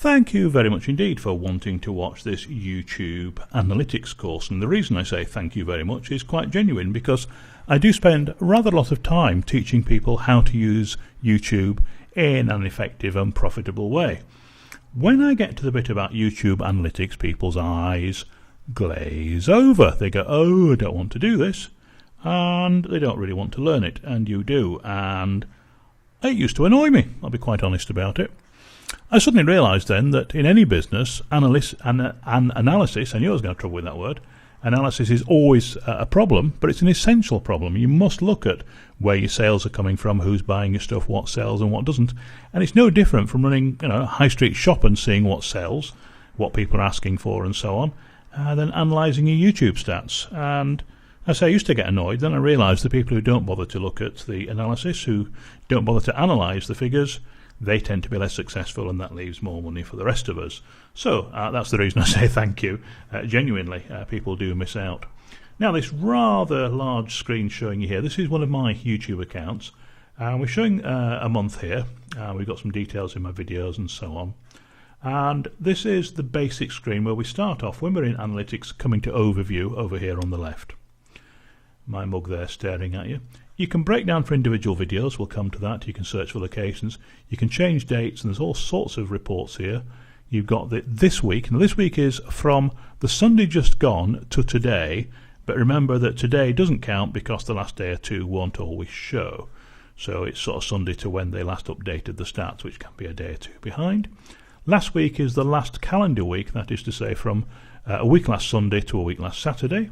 Thank you very much indeed for wanting to watch this YouTube analytics course, and the reason I say thank you very much is quite genuine, because I do spend rather a lot of time teaching people how to use YouTube in an effective and profitable way. When I get to the bit about YouTube analytics, people's eyes glaze over. They go, oh, I don't want to do this, and they don't really want to learn it, and you do, and it used to annoy me, I'll be quite honest about it. I suddenly realised then that in any business, analysis, I knew I was going to have trouble with that word, analysis is always a problem, but it's an essential problem. You must look at where your sales are coming from, who's buying your stuff, what sells and what doesn't, and it's no different from running a high street shop and seeing what sells, what people are asking for and so on, than analysing your YouTube stats. And as I used to get annoyed, then I realised the people who don't bother to look at the analysis, who don't bother to analyse the figures, they tend to be less successful, and that leaves more money for the rest of us. So that's the reason I say thank you. Genuinely, people do miss out. Now, this rather large screen showing you here, this is one of my YouTube accounts. We're showing a month here. We've got some details in my videos and so on. And this is the basic screen where we start off when we're in analytics, coming to overview over here on the left. My mug there staring at you. You can break down for individual videos, we'll come to that. You can search for locations, you can change dates, and there's all sorts of reports here. You've got this week, and this week is from the Sunday just gone to today, but remember that today doesn't count because the last day or two won't always show. So it's sort of Sunday to when they last updated the stats, which can be a day or two behind. Last week is the last calendar week, that is to say from a week last Sunday to a week last Saturday.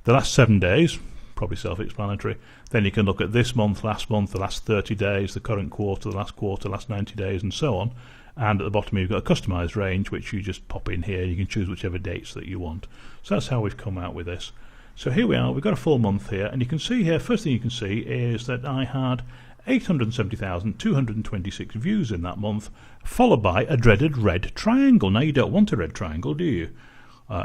The last 7 days, probably self-explanatory. Then you can look at this month, last month, the last 30 days, the current quarter, the last 90 days, and so on. And at the bottom you've got a customized range, which you just pop in here. You can choose whichever dates that you want. So that's how we've come out with this. So here we are, we've got a full month here, and you can see here, first thing you can see is that I had 870,226 views in that month, followed by a dreaded red triangle. Now, you don't want a red triangle, do you?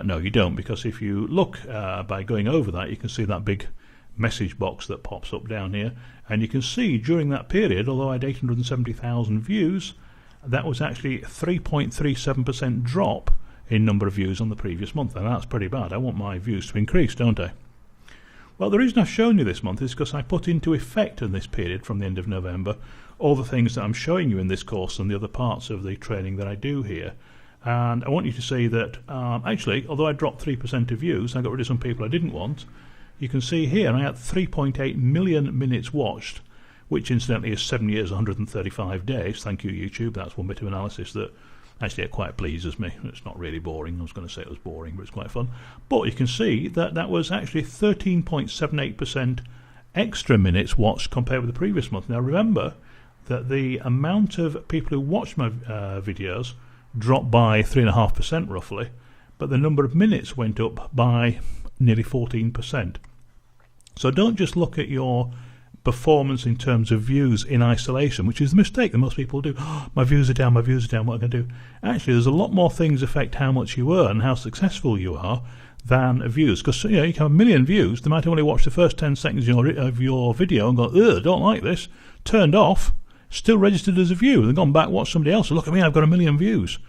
No, you don't, because if you look by going over that, you can see that big message box that pops up down here, and you can see during that period, although I had 870,000 views, that was actually 3.37% drop in number of views on the previous month, and that's pretty bad. I want my views to increase, don't I? Well, the reason I've shown you this month is because I put into effect in this period from the end of November all the things that I'm showing you in this course and the other parts of the training that I do here. And I want you to see that actually, although I dropped 3% of views, I got rid of some people I didn't want. You can see here I had 3.8 million minutes watched, which incidentally is 7 years, 135 days. Thank you, YouTube. That's one bit of analysis that actually it quite pleases me. It's not really boring. I was going to say it was boring, but it's quite fun. But you can see that that was actually 13.78% extra minutes watched compared with the previous month. Now remember that the amount of people who watched my videos dropped by 3.5% roughly, but the number of minutes went up by nearly 14%. So don't just look at your performance in terms of views in isolation, which is the mistake that most people do. Oh, my views are down, what am I going to do? Actually, there's a lot more things affect how much you earn, how successful you are, than views. Because you can have 1 million views, they might only watch the first 10 seconds of your video and go, ugh, don't like this, turned off, still registered as a view. They've gone back, watched somebody else, and look at me, I've got 1 million views.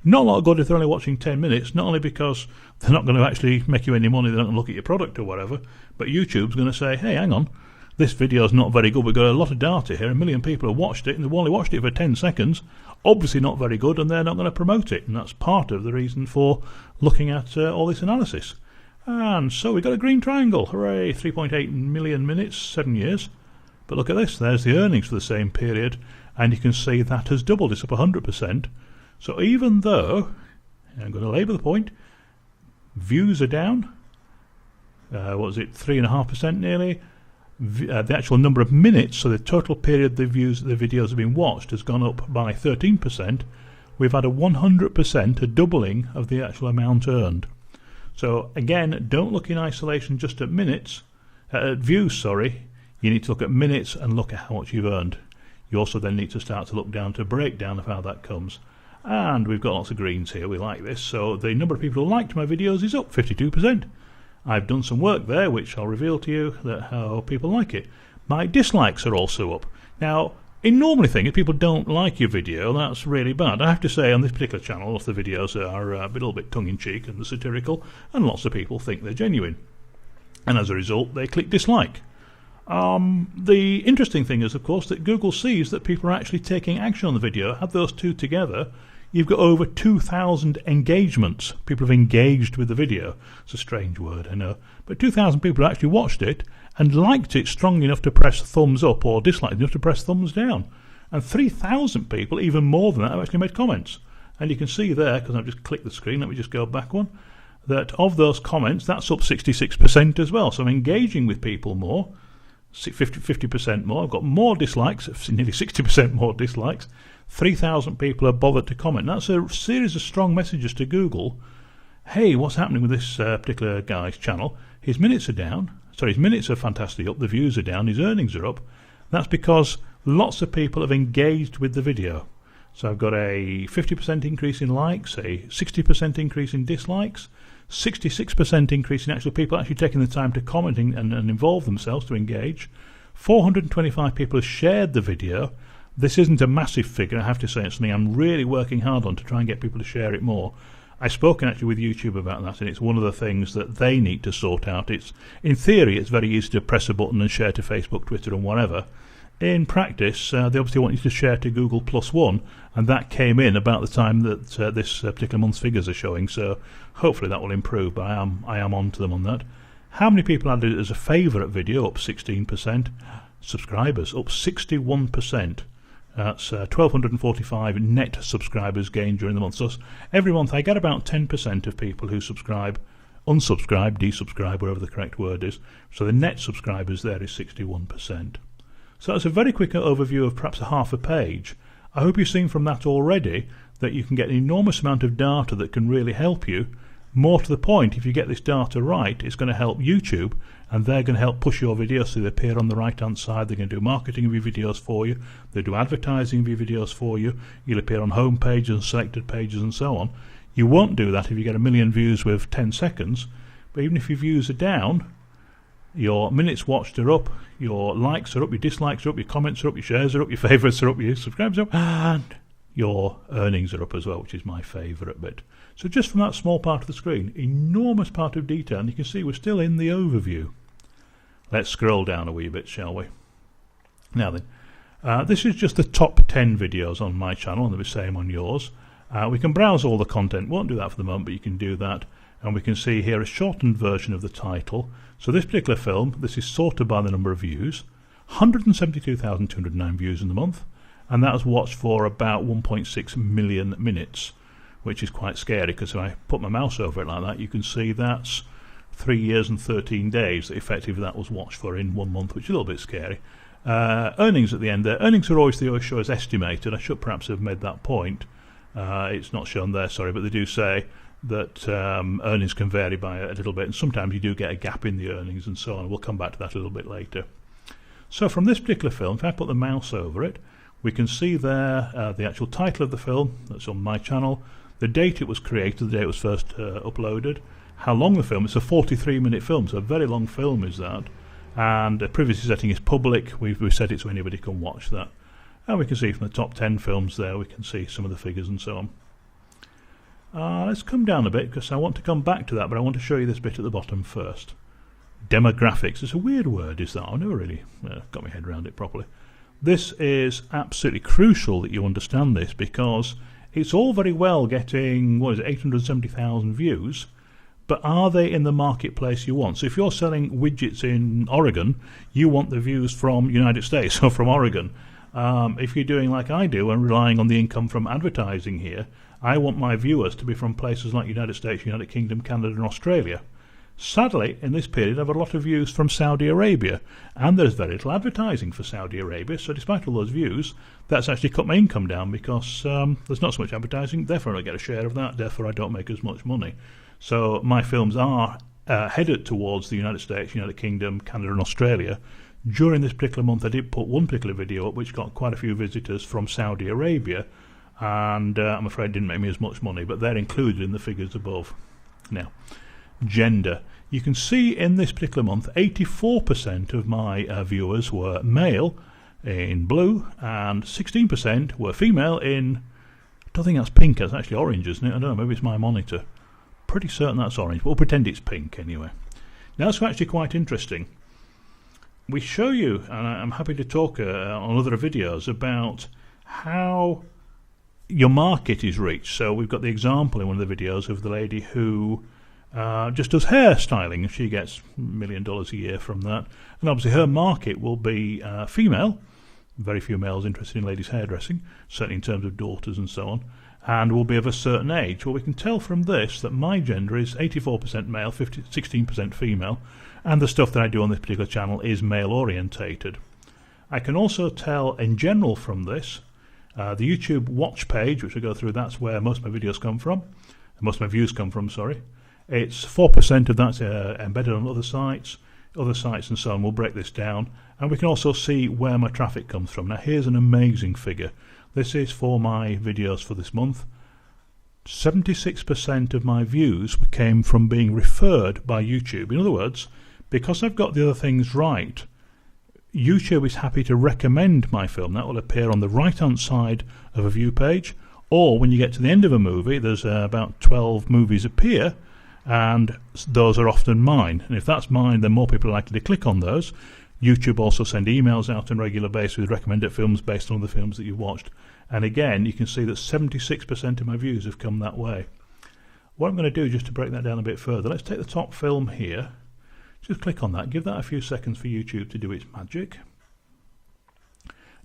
Not a lot of good if they're only watching 10 minutes, not only because they're not going to actually make you any money, they're not going to look at your product or whatever, but YouTube's going to say, hey, hang on, this video's not very good, we've got a lot of data here, 1 million people have watched it, and they've only watched it for 10 seconds, obviously not very good, and they're not going to promote it, and that's part of the reason for looking at all this analysis. And so we've got a green triangle, hooray, 3.8 million minutes, 7 years. But look at this, there's the earnings for the same period, and you can see that has doubled, it's up 100%. So even though, I'm going to labour the point, views are down, what was it, 3.5% nearly, the actual number of minutes, so the total period the videos have been watched has gone up by 13%, we've had a 100%, a doubling of the actual amount earned. So again, don't look in isolation just at minutes, at views, sorry. You need to look at minutes and look at how much you've earned. You also then need to start to look down to a breakdown of how that comes. And we've got lots of greens here, we like this. So the number of people who liked my videos is up 52%. I've done some work there, which I'll reveal to you, that how people like it. My dislikes are also up. Now, I normally think if people don't like your video, that's really bad. I have to say, on this particular channel, lots of the videos are a little bit tongue-in-cheek and satirical, and lots of people think they're genuine. And as a result, they click dislike. The interesting thing is, of course, that Google sees that people are actually taking action on the video. Add those two together, you've got over 2,000 engagements. People have engaged with the video. It's a strange word, I know. But 2,000 people actually watched it and liked it strong enough to press thumbs up, or disliked enough to press thumbs down. And 3,000 people, even more than that, have actually made comments. And you can see there, because I've just clicked the screen, let me just go back one, that of those comments, that's up 66% as well. So I'm engaging with people more, 50% more. I've got more dislikes, nearly 60% more dislikes. 3,000 people are bothered to comment. That's a series of strong messages to Google. Hey, what's happening with this particular guy's channel? His minutes are down. Sorry, his minutes are fantastically up. The views are down. His earnings are up. That's because lots of people have engaged with the video. So I've got a 50% increase in likes, a 60% increase in dislikes, 66% increase in actual people actually taking the time to comment and involve themselves to engage. 425 people have shared the video. This isn't a massive figure, I have to say. It's something I'm really working hard on to try and get people to share it more. I've spoken actually with YouTube about that, and it's one of the things that they need to sort out. In theory, it's very easy to press a button and share to Facebook, Twitter and whatever. In practice, they obviously want you to share to Google +1, and that came in about the time that this particular month's figures are showing, so hopefully that will improve, but I am on to them on that. How many people added it as a favourite video? Up 16%. Subscribers up 61%. That's 1,245 net subscribers gained during the month. So every month I get about 10% of people who subscribe, unsubscribe, desubscribe, whatever the correct word is. So the net subscribers there is 61%. So that's a very quick overview of perhaps a half a page. I hope you've seen from that already that you can get an enormous amount of data that can really help you. More to the point, if you get this data right, it's going to help YouTube, and they're going to help push your videos so they appear on the right hand side. They're going to do marketing of your videos for you, they do advertising of your videos for you, you'll appear on home pages and selected pages and so on. You won't do that if you get 1 million views with 10 seconds, but even if your views are down, your minutes watched are up, your likes are up, your dislikes are up, your comments are up, your shares are up, your favourites are up, your subscribers are up, and your earnings are up as well, which is my favourite bit. So just from that small part of the screen, enormous part of detail, and you can see we're still in the overview. Let's scroll down a wee bit, shall we? Now then, this is just the top 10 videos on my channel, and they're the same on yours. We can browse all the content, won't do that for the moment, but you can do that. And we can see here a shortened version of the title. So this particular film, this is sorted by the number of views, 172,209 views in the month, and that was watched for about 1.6 million minutes, which is quite scary, because if I put my mouse over it like that, you can see that's 3 years and 13 days that effectively that was watched for in 1 month, which is a little bit scary. Earnings at the end there. Earnings are always, they always show as estimated. I should perhaps have made that point. It's not shown there, sorry, but they do say that earnings can vary by a little bit, and sometimes you do get a gap in the earnings and so on. We'll come back to that a little bit later. So from this particular film, if I put the mouse over it, we can see there the actual title of the film. That's on my channel, the date it was created, the day it was first uploaded, how long the film is. A 43-minute film, so a very long film is that, and the privacy setting is public. We've set it so anybody can watch that, and we can see from the top 10 films there, we can see some of the figures and so on. Let's come down a bit, because I want to come back to that, but I want to show you this bit at the bottom first. Demographics. It's a weird word, is that? I've never really got my head around it properly. This is absolutely crucial that you understand this, because it's all very well getting, 870,000 views, but are they in the marketplace you want? So if you're selling widgets in Oregon, you want the views from United States or from Oregon. If you're doing like I do and relying on the income from advertising here, I want my viewers to be from places like United States, United Kingdom, Canada and Australia. Sadly, in this period, I've had a lot of views from Saudi Arabia, and there's very little advertising for Saudi Arabia, so despite all those views, that's actually cut my income down, because there's not so much advertising, therefore I don't get a share of that, therefore I don't make as much money. So my films are headed towards the United States, United Kingdom, Canada and Australia. During this particular month, I did put one particular video up which got quite a few visitors from Saudi Arabia, and I'm afraid it didn't make me as much money, but they're included in the figures above. Now, gender. You can see in this particular month 84% of my viewers were male, in blue, and 16% were female in, I don't think that's pink, that's actually orange, isn't it? I don't know, maybe it's my monitor. Pretty certain that's orange, but we'll pretend it's pink anyway. Now that's actually quite interesting. We show you, and I'm happy to talk on other videos about how your market is reached. So we've got the example in one of the videos of the lady who just does hair styling. She gets $1 million a year from that, and obviously her market will be female. Very few males interested in ladies' hairdressing, certainly in terms of daughters and so on, and will be of a certain age. Well, we can tell from this that my gender is 84% male, 16% female, and the stuff that I do on this particular channel is male orientated. I can also tell in general from this, the YouTube watch page, which I go through, that's where most of my videos come from, most of my views come from, sorry. It's 4% of that's embedded on other sites and so on. We'll break this down, and we can also see where my traffic comes from. Now here's an amazing figure. This is for my videos for this month. 76% of my views came from being referred by YouTube. In other words, because I've got the other things right, YouTube is happy to recommend my film. That will appear on the right hand side of a view page, or when you get to the end of a movie, there's about 12 movies appear, and those are often mine. And if that's mine, then more people are likely to click on those. YouTube also send emails out on a regular basis with recommended films based on the films that you watched. And again, you can see that 76% of my views have come that way. What I'm going to do, just to break that down a bit further, let's take the top film here. Just click on that, give that a few seconds for YouTube to do its magic.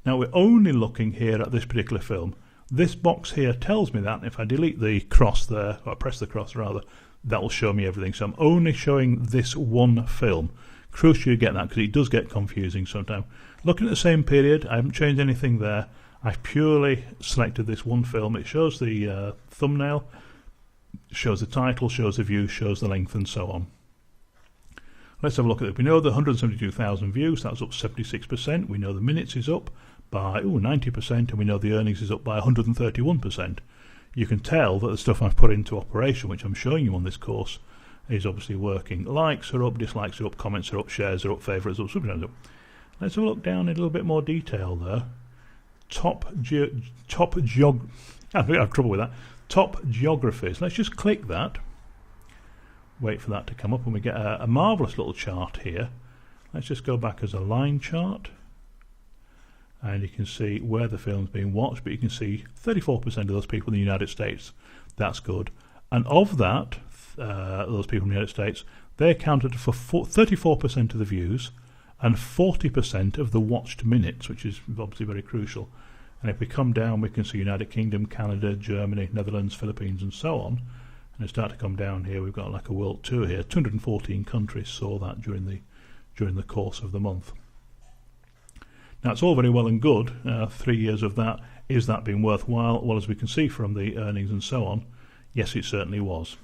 Now we're only looking here at this particular film. This box here tells me that, and if I delete the cross there, or press the cross rather, that will show me everything. So I'm only showing this one film. Crucial you get that, because it does get confusing sometimes. Looking at the same period, I haven't changed anything there. I've purely selected this one film. It shows the thumbnail, shows the title, shows the view, shows the length, and so on. Let's have a look at it. We know the 172,000 views, that's up 76%. We know the minutes is up by 90%, and we know the earnings is up by 131%. You can tell that the stuff I've put into operation, which I'm showing you on this course, is obviously working. Likes are up, dislikes are up, comments are up, shares are up, favourites are up, subscribers are up. Let's have a look down in a little bit more detail there. I have trouble with that. Top geographies. Let's just click that. Wait for that to come up, and we get a marvellous little chart here. Let's just go back as a line chart, and you can see where the film's being watched, but you can see 34% of those people in the United States. That's good. And of that, those people in the United States, they accounted for 34% of the views and 40% of the watched minutes, which is obviously very crucial. And if we come down, we can see United Kingdom, Canada, Germany, Netherlands, Philippines, and so on. And start to come down here, we've got like a world tour here. 214 countries saw that during the course of the month. Now it's all very well and good, 3 years of that. Is that been worthwhile? Well, as we can see from the earnings and so on, yes, it certainly was.